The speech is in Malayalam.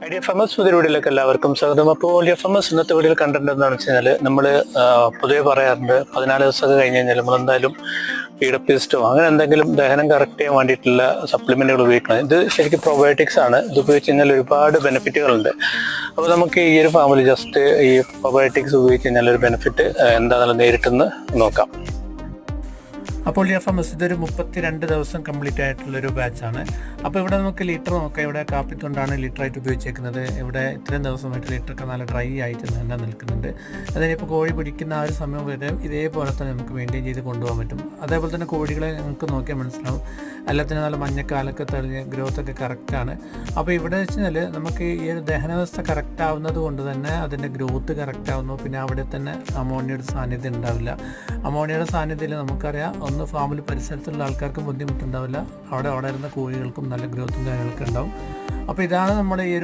ഐഡിയ ഫേമസ് പുതിയ വീഡിയോയിലേക്ക് എല്ലാവർക്കും സ്വാഗതം. അപ്പോൾ ഐഡിയ ഫേമസ് ഇന്നത്തെ വീഡിയോയിൽ കണ്ടന്റ് എന്താണെന്ന് വെച്ച് കഴിഞ്ഞാൽ നമ്മൾ പൊതുവെ പറയാറുണ്ട് 14 ദിവസമൊക്കെ കഴിഞ്ഞ് കഴിഞ്ഞാൽ നമ്മളെന്തായാലും പീഡപ്പിസ്റ്റോ അങ്ങനെ എന്തെങ്കിലും ദഹനം കറക്റ്റ് ചെയ്യാൻ വേണ്ടിയിട്ടുള്ള സപ്ലിമെന്റുകൾ ഉപയോഗിക്കണം. ഇത് ശരിക്കും പ്രോബയോട്ടിക്സ് ആണ്. ഇത് ഉപയോഗിച്ച് കഴിഞ്ഞാൽ ഒരുപാട് ബെനിഫിറ്റുകളുണ്ട്. അപ്പോൾ നമുക്ക് ഈ ഒരു ഫാമിൽ ജസ്റ്റ് ഈ പ്രോബയോട്ടിക്സ് ഉപയോഗിച്ച് കഴിഞ്ഞാൽ ഒരു ബെനിഫിറ്റ് എന്താണെന്നുള്ളത് നേരിട്ടെന്ന് നോക്കാം. അപ്പോൾ ഈ എഫ് ഇതൊരു 32 ദിവസം കംപ്ലീറ്റ് ആയിട്ടുള്ളൊരു ബാച്ചാണ്. അപ്പോൾ ഇവിടെ നമുക്ക് ലിറ്റർ നോക്കാം. ഇവിടെ കാപ്പിത്തൊണ്ടാണ് ലിറ്ററായിട്ട് ഉപയോഗിച്ചേക്കുന്നത്. ഇവിടെ ഇത്രയും ദിവസമായിട്ട് ലിറ്ററൊക്കെ നല്ല ഡ്രൈ ആയിട്ട് തന്നെ നിൽക്കുന്നുണ്ട്. അതിനിപ്പോൾ കോഴി പിടിക്കുന്ന ആ ഒരു സമയം വരെ ഇതേപോലെ തന്നെ നമുക്ക് മെയിൻറ്റെയിൻ ചെയ്ത് കൊണ്ടുപോകാൻ പറ്റും. അതേപോലെ തന്നെ കോഴികളെ നമുക്ക് നോക്കിയാൽ മനസ്സിലാവും, എല്ലാത്തിനും നല്ല മഞ്ഞക്കാലൊക്കെ തെളിഞ്ഞ് ഗ്രോത്തൊക്കെ കറക്റ്റാണ്. അപ്പോൾ ഇവിടെ വെച്ച് കഴിഞ്ഞാൽ നമുക്ക് ഈ ഒരു ദഹനാവസ്ഥ കറക്റ്റ് ആവുന്നത് കൊണ്ട് തന്നെ അതിൻ്റെ ഗ്രോത്ത് കറക്റ്റ് ആവുന്നു. പിന്നെ അവിടെ തന്നെ അമോണിയയുടെ സാന്നിധ്യം ഉണ്ടാവില്ല. അമോണിയയുടെ സാന്നിധ്യത്തിൽ നമുക്കറിയാം, ഒന്ന് ഫാമിൽ പരിസരത്തുള്ള ആൾക്കാർക്കും ബുദ്ധിമുട്ടുണ്ടാവില്ല, അവിടെ ഇരുന്ന കോഴികൾക്കും നല്ല ഗ്രോത്തും കാര്യങ്ങളൊക്കെ ഉണ്ടാവും. അപ്പോൾ ഇതാണ് നമ്മുടെ ഈ ഒരു